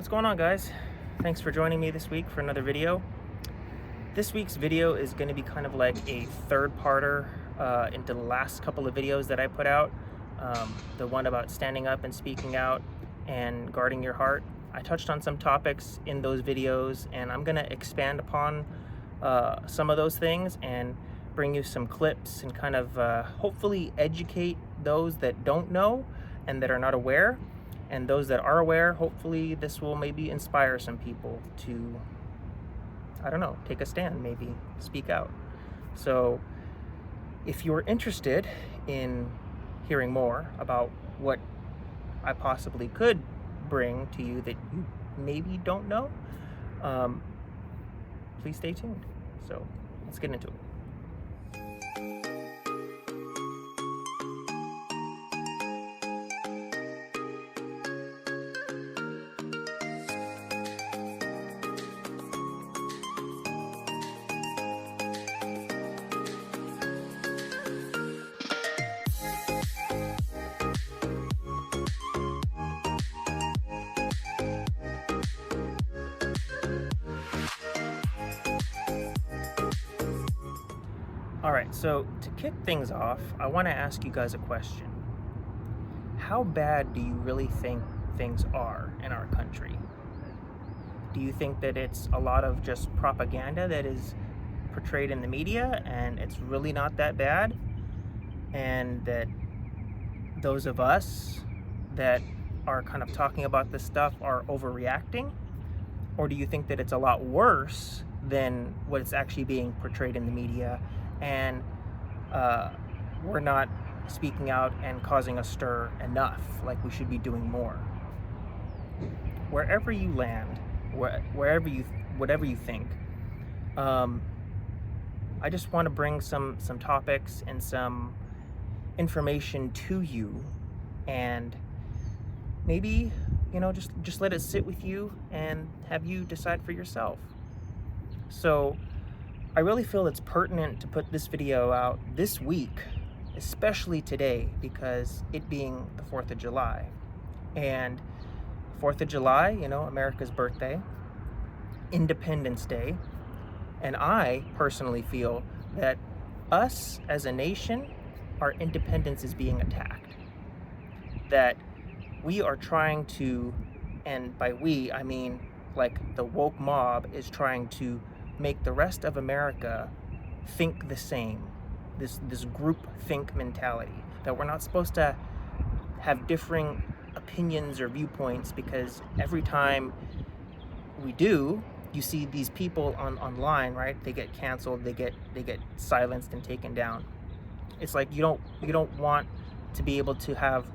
What's going on, guys? Thanks for joining me this week for another video. This week's video is going to be kind of like a third-parter into the last couple of videos that I put out. The one about standing up and speaking out and guarding your heart. I touched on some topics in those videos, and I'm going to expand upon some of those things and bring you some clips and kind of hopefully educate those that don't know and that are not aware. And those that are aware, hopefully this will maybe inspire some people to, I don't know, take a stand, maybe speak out. So if you're interested in hearing more about what I possibly could bring to you that you maybe don't know, please stay tuned. So let's get into it. All right, so to kick things off, I want to ask you guys a question. How bad do you really think things are in our country? Do you think that it's a lot of just propaganda that is portrayed in the media and it's really not that bad? And that those of us that are kind of talking about this stuff are overreacting? Or do you think that it's a lot worse than what's actually being portrayed in the media, and we're not speaking out and causing a stir enough, like we should be doing more? Wherever you land, whatever you think, I just want to bring some topics and some information to you, and maybe, you know, just let it sit with you and have you decide for yourself. So I really feel it's pertinent to put this video out this week, especially today, because it being the 4th of July. And 4th of July, you know, America's birthday, Independence Day. And I personally feel that us as a nation, our independence is being attacked. That we are trying to, and by we, I mean like the woke mob is trying to make the rest of America think the same. This group think mentality, that we're not supposed to have differing opinions or viewpoints, because every time we do, you see these people online, right? They get canceled, they get silenced and taken down. It's like you don't want to be able to have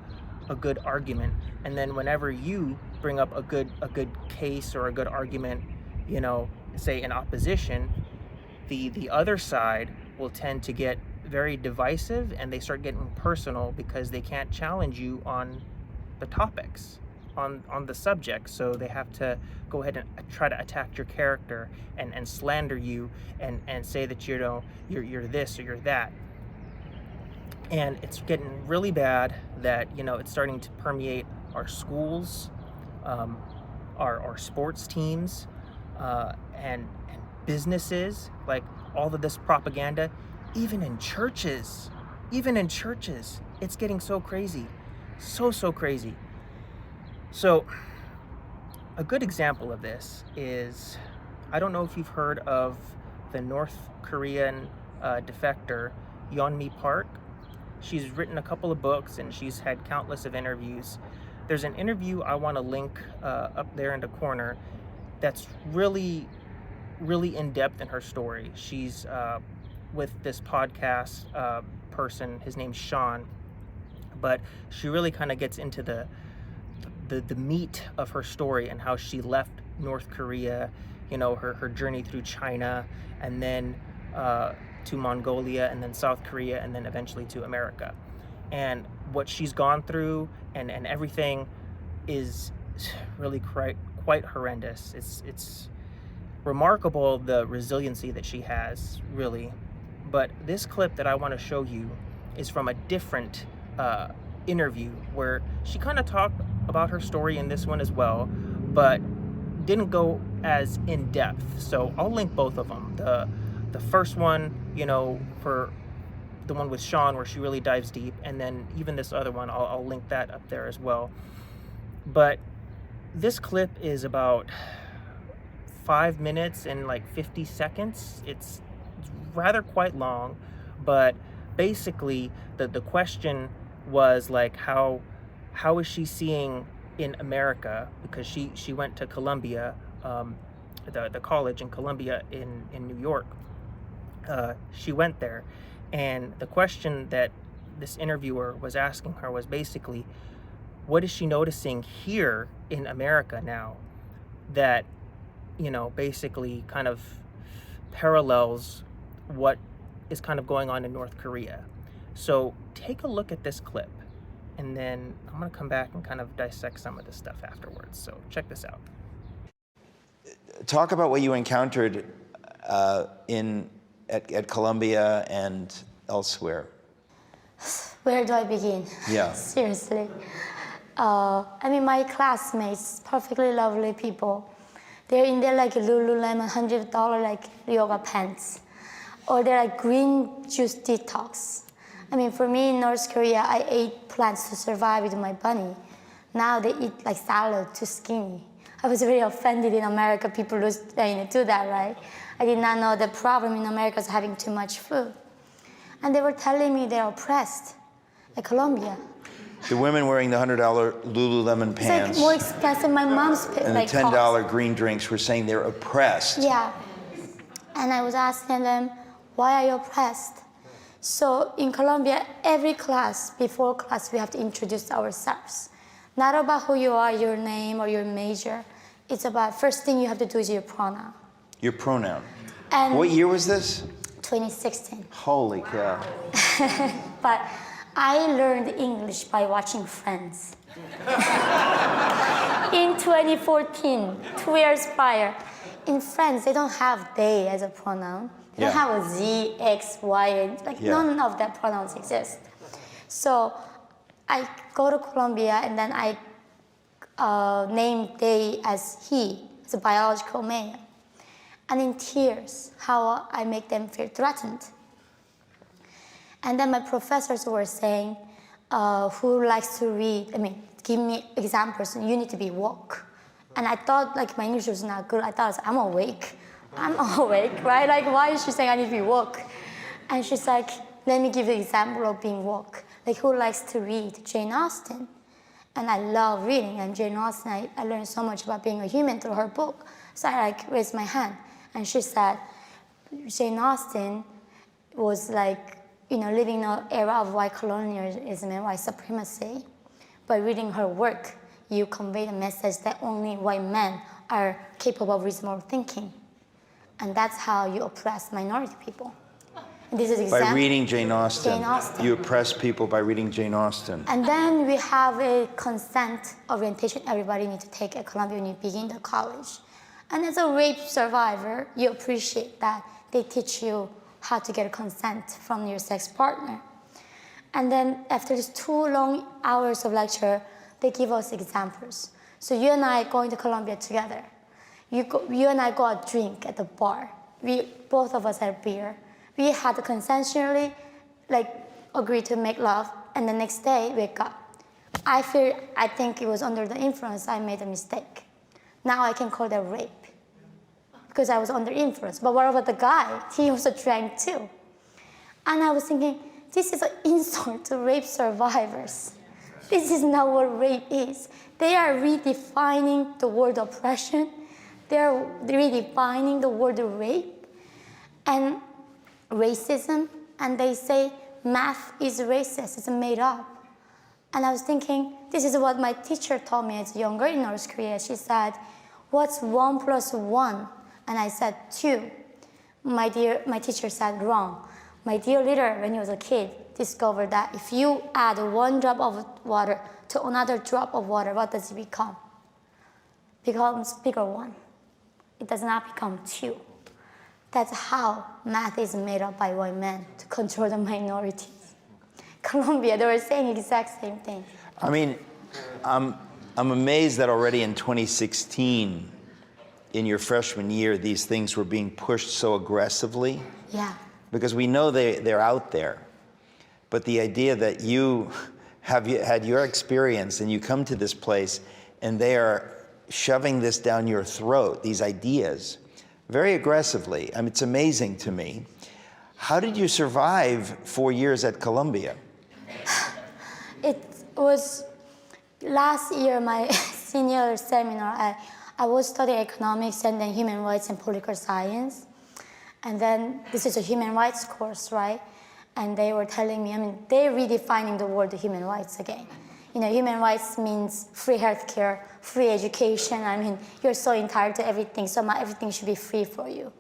a good argument, and then whenever you bring up a good case or a good argument, you know, say in opposition, the other side will tend to get very divisive, and they start getting personal because they can't challenge you on the topics, on the subject. So they have to go ahead and try to attack your character and slander you and say that, you know, you're this or you're that. And it's getting really bad that, you know, it's starting to permeate our schools, our sports teams, and businesses, like all of this propaganda, even in churches, it's getting so crazy, so crazy. So a good example of this is, I don't know if you've heard of the North Korean defector Yeonmi Park. She's written a couple of books and she's had countless of interviews. There's an interview I want to link up there in the corner that's really in-depth in her story. She's with this podcast person, his name's Sean, but she really kind of gets into the meat of her story and how she left North Korea, you know, her journey through China, and then to Mongolia, and then South Korea, and then eventually to America. And what she's gone through and everything is really quite horrendous. It's remarkable, the resiliency that she has, really. But this clip that I want to show you is from a different interview where she kind of talked about her story in this one as well, but didn't go as in depth. So I'll link both of them. The first one, you know, for the one with Sean where she really dives deep, and then even this other one, I'll link that up there as well. But this clip is about 5 minutes and like 50 seconds. It's rather quite long, but basically the question was like how is she seeing in America, because she went to Columbia, the college in Columbia in New York. She went there, and the question that this interviewer was asking her was basically, what is she noticing here in America now that, you know, basically kind of parallels what is kind of going on in North Korea. So take a look at this clip, and then I'm gonna come back and kind of dissect some of this stuff afterwards. So check this out. Talk about what you encountered at Columbia and elsewhere. Where do I begin? Yeah. Seriously. I mean, my classmates, perfectly lovely people, they're in their like Lululemon $100 like yoga pants, or they're like green juice detox. I mean, for me in North Korea, I ate plants to survive with my bunny. Now they eat like salad, too skinny. I was very offended in America. People do that, right? I did not know the problem in America is having too much food. And they were telling me they're oppressed at Colombia. The women wearing the $100 Lululemon pants. It's like more expensive. My mom's and like the $10 green drinks were saying they're oppressed. Yeah. And I was asking them, why are you oppressed? So in Colombia, every class, before class, we have to introduce ourselves. Not about who you are, your name, or your major. It's about, first thing you have to do is your pronoun. Your pronoun. And what year was this? 2016. Holy cow. But I learned English by watching Friends. In 2014, 2 years prior. In Friends, they don't have they as a pronoun. They don't have a Z, X, Y, like none of that pronouns exist. So I go to Colombia and then I name they as he, as a biological male. And in tears, how I make them feel threatened. And then my professors were saying, who likes to read, give me examples, you need to be woke. And I thought like my English was not good. I thought, I'm awake. I'm awake, right? Like, why is she saying I need to be woke? And she's like, let me give you an example of being woke. Like, who likes to read? Jane Austen. And I love reading, and Jane Austen, I learned so much about being a human through her book. So I like raised my hand, and she said, Jane Austen was like, living in an era of white colonialism and white supremacy. By reading her work, you convey the message that only white men are capable of reasonable thinking. And that's how you oppress minority people. And this is by reading Jane Austen. Jane Austen. You oppress people by reading Jane Austen. And then we have a consent orientation everybody needs to take at Columbia when you begin the college. And as a rape survivor, you appreciate that they teach you how to get a consent from your sex partner. And then after these 2 long hours of lecture, they give us examples. So you and I going to Columbia together. You and I go out drink at the bar. Both of us had beer. We had consensually agreed to make love, and the next day wake up. I think it was under the influence I made a mistake. Now I can call that rape because I was under influence. But what about the guy? He also drank too. And I was thinking, this is an insult to rape survivors. This is not what rape is. They are redefining the word oppression. They're redefining the word rape and racism. And they say math is racist, it's made up. And I was thinking, this is what my teacher taught me as younger in North Korea. She said, what's 1 + 1? And I said 2. My teacher said wrong. My dear leader, when he was a kid, discovered that if you add 1 drop of water to another drop of water, what does it become? It becomes bigger 1. It does not become 2. That's how math is made up by white men to control the minorities. Colombia, they were saying the exact same thing. I mean, I'm amazed that already in 2016, in your freshman year, these things were being pushed so aggressively? Yeah. Because we know they're out there. But the idea that you have had your experience and you come to this place and they are shoving this down your throat, these ideas, very aggressively. I mean, it's amazing to me. How did you survive 4 years at Columbia? It was last year, my senior seminar, I was studying economics and then human rights and political science. And then this is a human rights course, right? And they were telling me, I mean, they're redefining the word human rights again. You know, human rights means free healthcare, free education. I mean, you're so entitled to everything, so everything should be free for you.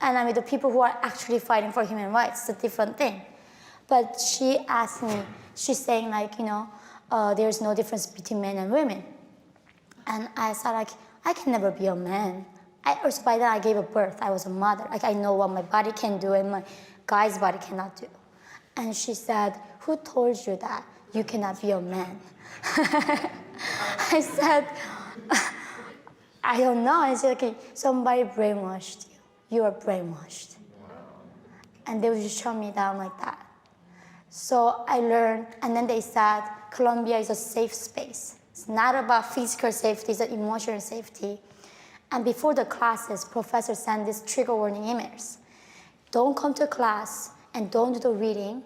And I mean, the people who are actually fighting for human rights, it's a different thing. But she asked me, she's saying like, you know, there's no difference between men and women. And I said like, I can never be a man. Also by then I gave a birth, I was a mother. Like I know what my body can do and my guy's body cannot do. And she said, who told you that you cannot be a man? I said, I don't know. I said, okay, somebody brainwashed you. You are brainwashed. And they would just shut me down like that. So I learned, and then they said, Columbia is a safe space. It's not about physical safety, it's emotional safety. And before the classes, professors send these trigger warning emails. Don't come to class and don't do the reading.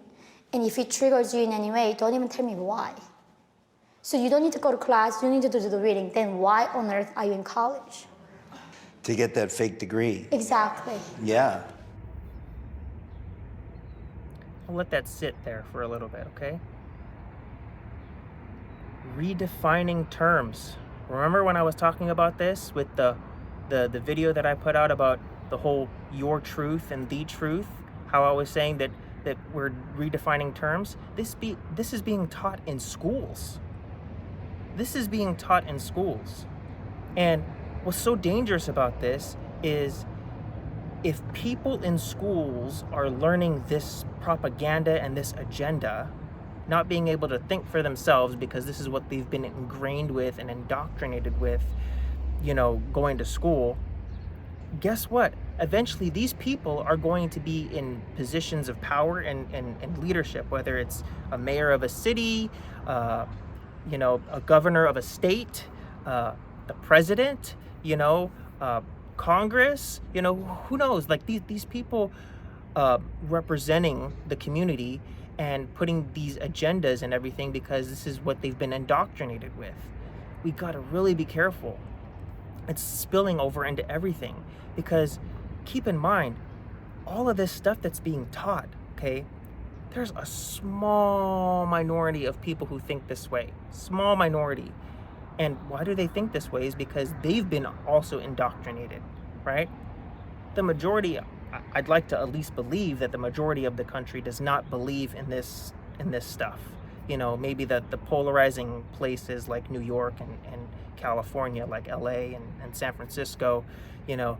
And if it triggers you in any way, don't even tell me why. So you don't need to go to class, you need to do the reading. Then why on earth are you in college? To get that fake degree. Exactly. Yeah. I'll let that sit there for a little bit, okay? Redefining terms. Remember when I was talking about this with the video that I put out about the whole your truth and the truth? How I was saying that we're redefining terms? This is being taught in schools. This is being taught in schools. And what's so dangerous about this is if people in schools are learning this propaganda and this agenda, not being able to think for themselves because this is what they've been ingrained with and indoctrinated with, you know, going to school, guess what? Eventually these people are going to be in positions of power and leadership, whether it's a mayor of a city, you know, a governor of a state, the president, you know, Congress, you know, who knows? Like these people representing the community and putting these agendas and everything because this is what they've been indoctrinated with. We gotta really be careful. It's spilling over into everything because keep in mind, all of this stuff that's being taught, okay, there's a small minority of people who think this way, small minority. And why do they think this way is because they've been also indoctrinated, right? The majority, I'd like to at least believe that the majority of the country does not believe in this stuff. You know, maybe the polarizing places like New York and California, like LA and San Francisco, you know,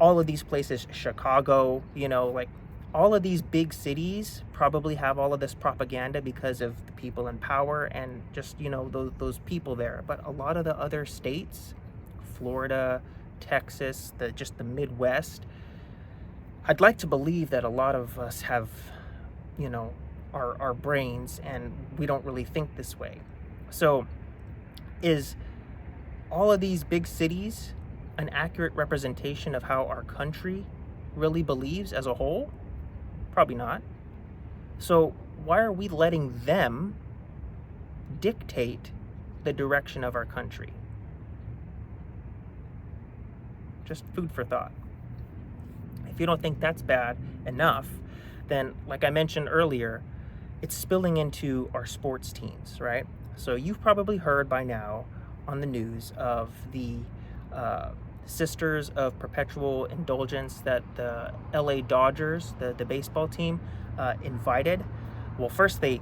all of these places, Chicago, you know, like all of these big cities probably have all of this propaganda because of the people in power and just, you know, those people there. But a lot of the other states, Florida, Texas, just the Midwest, I'd like to believe that a lot of us have, you know, our brains and we don't really think this way. So is all of these big cities an accurate representation of how our country really believes as a whole? Probably not. So why are we letting them dictate the direction of our country? Just food for thought. If you don't think that's bad enough, then like I mentioned earlier, it's spilling into our sports teams, right? So you've probably heard by now on the news of the Sisters of Perpetual Indulgence that the LA Dodgers, the baseball team, invited. Well, first they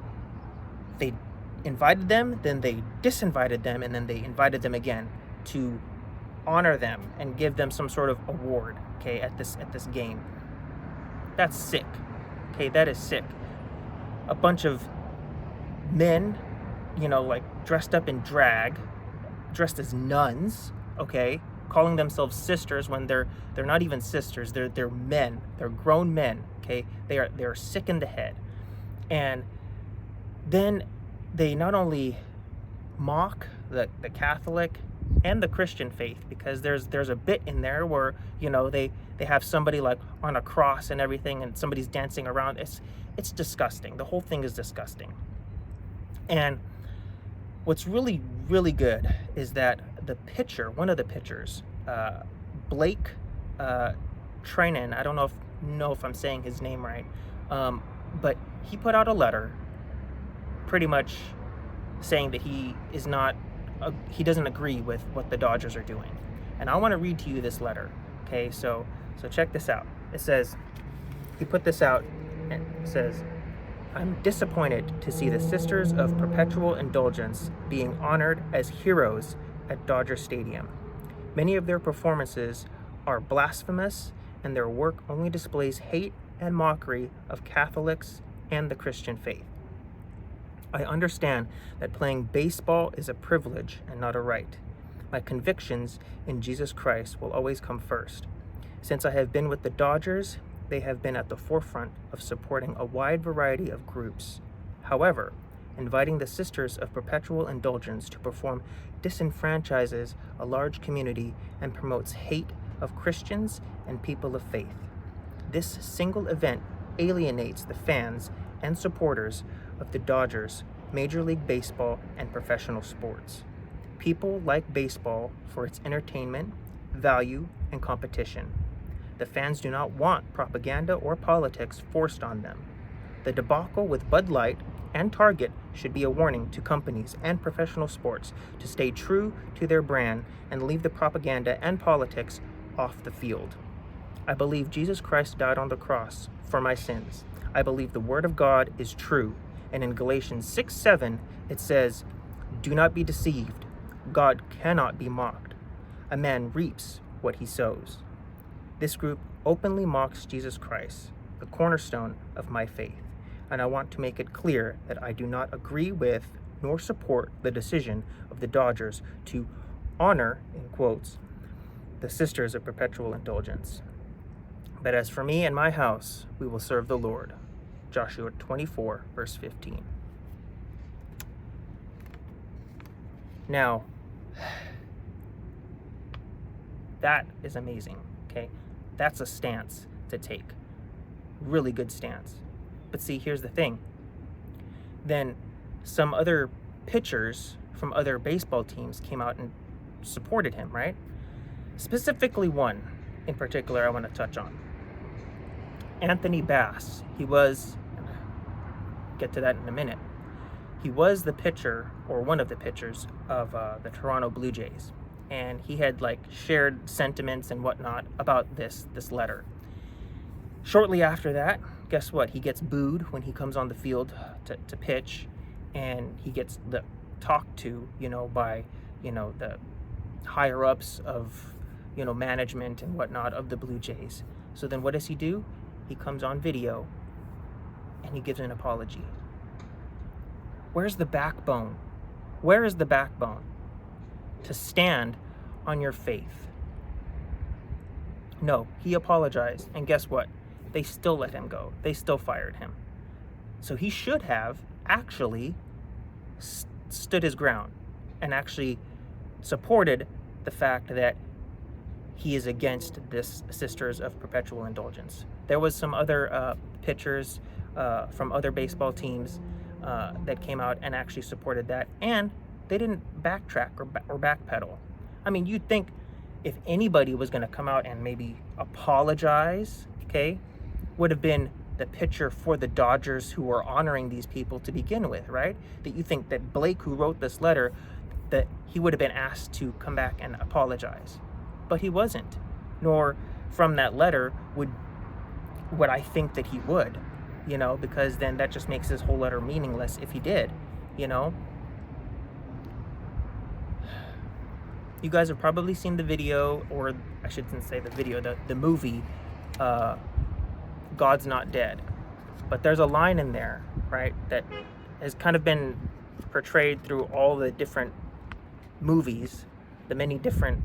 invited them, then they disinvited them, and then they invited them again to honor them and give them some sort of award, okay, at this game. That's sick. Okay, that is sick. A bunch of men, you know, like dressed up in drag, dressed as nuns, okay, calling themselves sisters when they're not even sisters. They're men. They're grown men. Okay, they're sick in the head, and then they not only mock the Catholic and the Christian faith, because there's a bit in there where, you know, they have somebody like on a cross and everything, and somebody's dancing around. It's disgusting. The whole thing is disgusting. And what's really, really good is that the pitcher, one of the pitchers, Blake Treinen, I don't know if I'm saying his name right, but he put out a letter pretty much saying that he doesn't agree with what the Dodgers are doing. And I want to read to you this letter. Okay, so check this out. It says, he put this out, and it says, "I'm disappointed to see the Sisters of Perpetual Indulgence being honored as heroes at Dodger Stadium. Many of their performances are blasphemous, and their work only displays hate and mockery of Catholics and the Christian faith. I understand that playing baseball is a privilege and not a right. My convictions in Jesus Christ will always come first. Since I have been with the Dodgers, they have been at the forefront of supporting a wide variety of groups. However, inviting the Sisters of Perpetual Indulgence to perform disenfranchises a large community and promotes hate of Christians and people of faith. This single event alienates the fans and supporters of the Dodgers, Major League Baseball, and professional sports. People like baseball for its entertainment, value, and competition. The fans do not want propaganda or politics forced on them. The debacle with Bud Light and Target should be a warning to companies and professional sports to stay true to their brand and leave the propaganda and politics off the field. I believe Jesus Christ died on the cross for my sins. I believe the Word of God is true. And in Galatians 6:7, it says, "Do not be deceived. God cannot be mocked. A man reaps what he sows." This group openly mocks Jesus Christ, the cornerstone of my faith. And I want to make it clear that I do not agree with nor support the decision of the Dodgers to honor, in quotes, the Sisters of Perpetual Indulgence. But as for me and my house, we will serve the Lord. Joshua 24, verse 15. Now, that is amazing, okay? That's a stance to take. Really good stance. But see, here's the thing. Then some other pitchers from other baseball teams came out and supported him, right? Specifically one in particular I want to touch on. Anthony Bass. He was, get to that in a minute, he was the pitcher, or one of the pitchers, of the Toronto Blue Jays. And he had like shared sentiments and whatnot about this letter. Shortly after that, guess what? He gets booed when he comes on the field to pitch, and he gets talked to, by, the higher ups of, management and whatnot of the Blue Jays. So then what does he do? He comes on video and he gives an apology. Where's the backbone? Where is the backbone to stand on your faith? No, he apologized, and guess what? They still let him go. They still fired him. So he should have actually stood his ground and actually supported the fact that he is against this Sisters of Perpetual Indulgence. There was some other pitchers from other baseball teams that came out and actually supported that, and they didn't backtrack or backpedal. I mean, you'd think if anybody was going to come out and maybe apologize, okay, would have been the pitcher for the Dodgers who were honoring these people to begin with, right? That you think that Blake, who wrote this letter, that he would have been asked to come back and apologize. But he wasn't. Nor from that letter would I think that he would, because then that just makes his whole letter meaningless if he did, You guys have probably seen the video, or I shouldn't say the video, the movie, God's Not Dead. But there's a line in there, right, that has kind of been portrayed through all the different movies, the many different,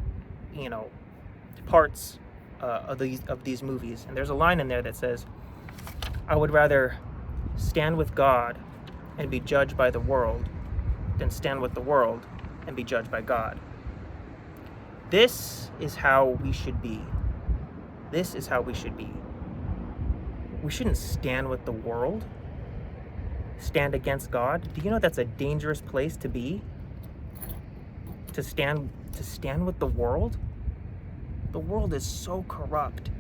parts of these movies. And there's a line in there that says, "I would rather stand with God and be judged by the world than stand with the world and be judged by God." This is how we should be. This is how we should be. We shouldn't stand with the world, stand against God. Do you know that's a dangerous place to be? To stand with the world? The world is so corrupt,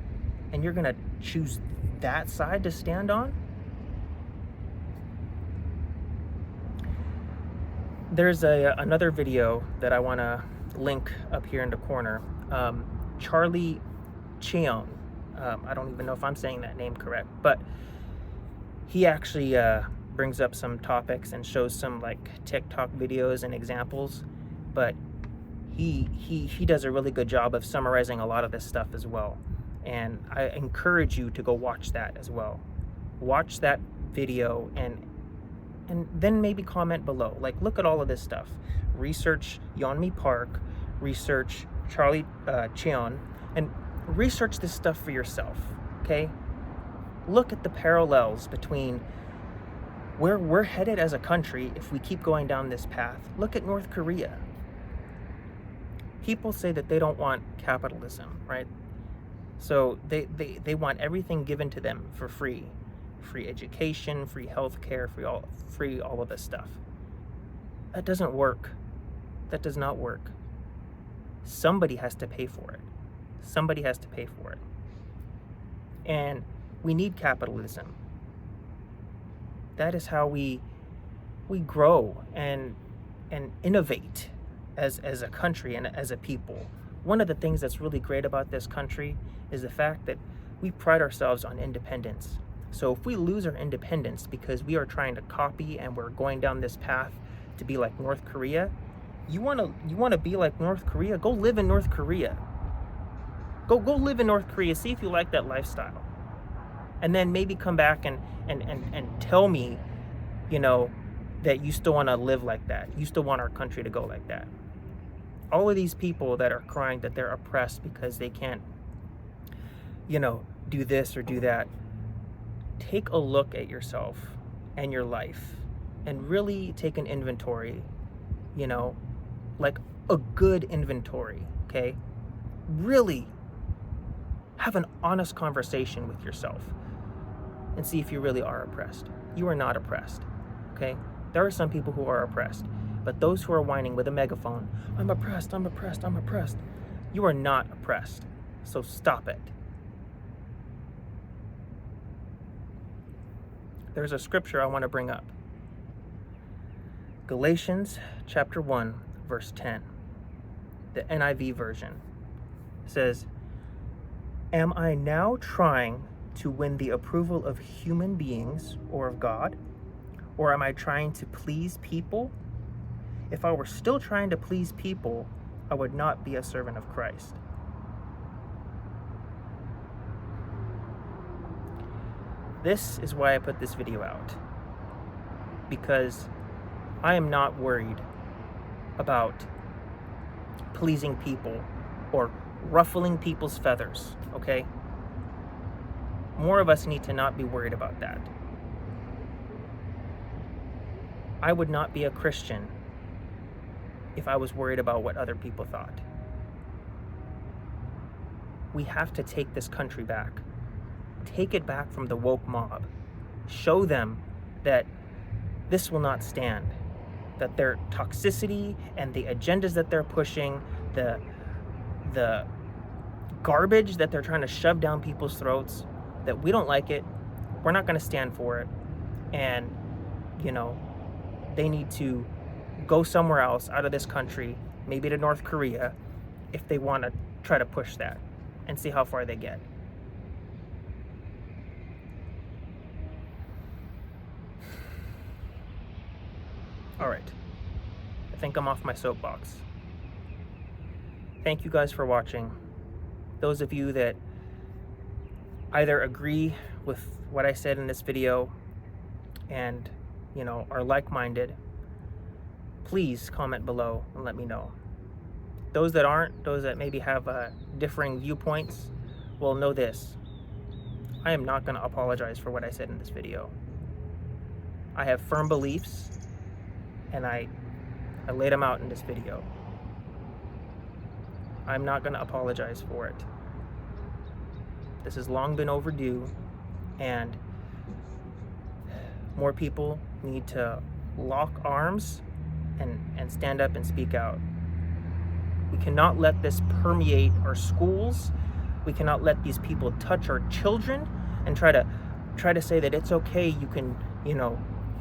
and you're gonna choose that side to stand on? There's another video that I want to link up here in the corner. Charlie Cheon. I don't even know if I'm saying that name correct, but he actually brings up some topics and shows some like TikTok videos and examples, but he does a really good job of summarizing a lot of this stuff as well. And I encourage you to go watch that as well. Watch that video and then maybe comment below. Like, look at all of this stuff. Research Yeonmi Park, research Charlie Cheon, and research this stuff for yourself, okay? Look at the parallels between where we're headed as a country if we keep going down this path. Look at North Korea. People say that they don't want capitalism, right? So they want everything given to them for free. Free education, free healthcare, free all of this stuff. That doesn't work. That does not work. Somebody has to pay for it. Somebody has to pay for it. And we need capitalism. That is how we grow and innovate as a country and as a people. One of the things that's really great about this country is the fact that we pride ourselves on independence. So if we lose our independence because we are trying to copy and we're going down this path to be like North Korea, you want to be like North Korea? Go live in North Korea. Go live in North Korea. See if you like that lifestyle. And then maybe come back and tell me, that you still want to live like that. You still want our country to go like that. All of these people that are crying that they're oppressed because they can't, do this or do that. Take a look at yourself and your life and really take an inventory, like a good inventory, okay? Really have an honest conversation with yourself and see if you really are oppressed. You are not oppressed, okay? There are some people who are oppressed, but those who are whining with a megaphone, "I'm oppressed, I'm oppressed, I'm oppressed," you are not oppressed, so stop it. There's a scripture I want to bring up. Galatians chapter 1, verse 10. The NIV version says, "Am I now trying to win the approval of human beings or of God? Or am I trying to please people? If I were still trying to please people, I would not be a servant of Christ." This is why I put this video out. Because I am not worried about pleasing people or ruffling people's feathers, okay? More of us need to not be worried about that. I would not be a Christian if I was worried about what other people thought. We have to take this country back. Take it back from the woke mob. Show them that this will not stand. That their toxicity and the agendas that they're pushing, the garbage that they're trying to shove down people's throats, that we don't like it, we're not going to stand for it, and they need to go somewhere else out of this country, maybe to North Korea, if they want to try to push that and see how far they get. All right, I think I'm off my soapbox. Thank you guys for watching. Those of you that either agree with what I said in this video and, are like-minded, please comment below and let me know. those that aren't, those that maybe have differing viewpoints, will know this. I am not going to apologize for what I said in this video. I have firm beliefs, and I laid them out in this video. I'm not going to apologize for it. This has long been overdue, and more people need to lock arms and stand up and speak out. We cannot let this permeate our schools. We cannot let these people touch our children and try to say that it's okay, you can,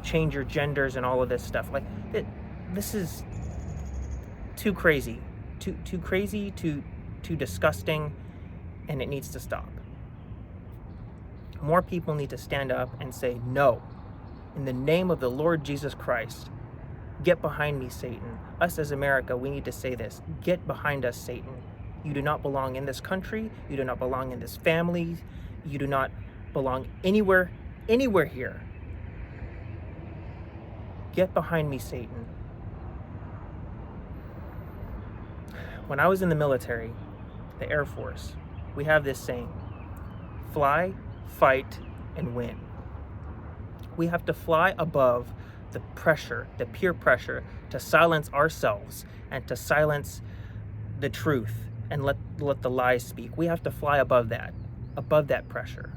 change your genders and all of this stuff. Like, this is too crazy. Too crazy, too disgusting, and it needs to stop. More people need to stand up and say, no, in the name of the Lord Jesus Christ, get behind me, Satan. Us as America, we need to say this. Get behind us, Satan. You do not belong in this country. You do not belong in this family. You do not belong anywhere here. Get behind me, Satan. When I was in the military, the Air Force, we have this saying: fly, fight, and win. We have to fly above the pressure, the peer pressure, to silence ourselves and to silence the truth and let the lies speak. We have to fly above that pressure.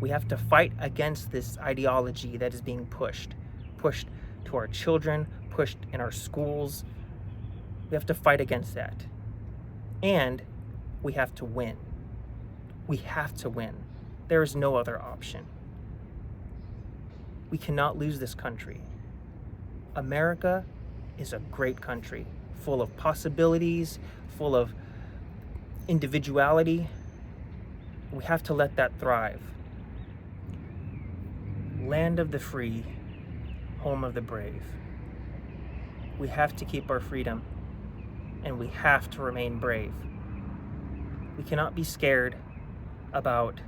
We have to fight against this ideology that is being pushed to our children, pushed in our schools. We have to fight against that. And we have to win. We have to win. There is no other option. We cannot lose this country. America is a great country, full of possibilities, full of individuality. We have to let that thrive. Land of the free, home of the brave. We have to keep our freedom, and we have to remain brave. We cannot be scared about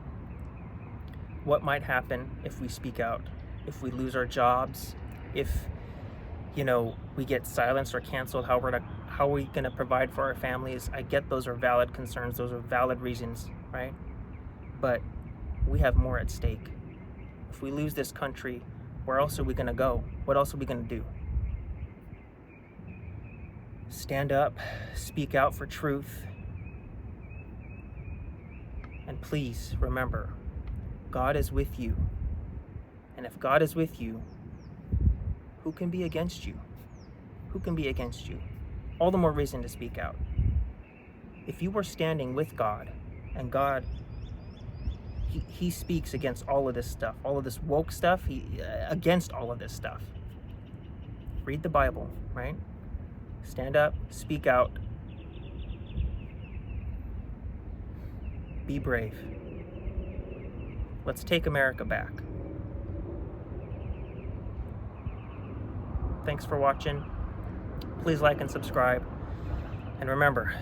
what might happen if we speak out, if we lose our jobs, if we get silenced or canceled, how are we going to provide for our families? I get those are valid concerns, those are valid reasons, right? But we have more at stake. If we lose this country, where else are we going to go? What else are we going to do? Stand up, speak out for truth, and please remember, God is with you. And if God is with you, who can be against you? Who can be against you? All the more reason to speak out. If you are standing with God, and God, He speaks against all of this stuff, all of this woke stuff, against all of this stuff. Read the Bible, right? Stand up, speak out. Be brave. Let's take America back. Thanks for watching. Please like and subscribe. And remember,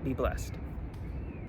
be blessed.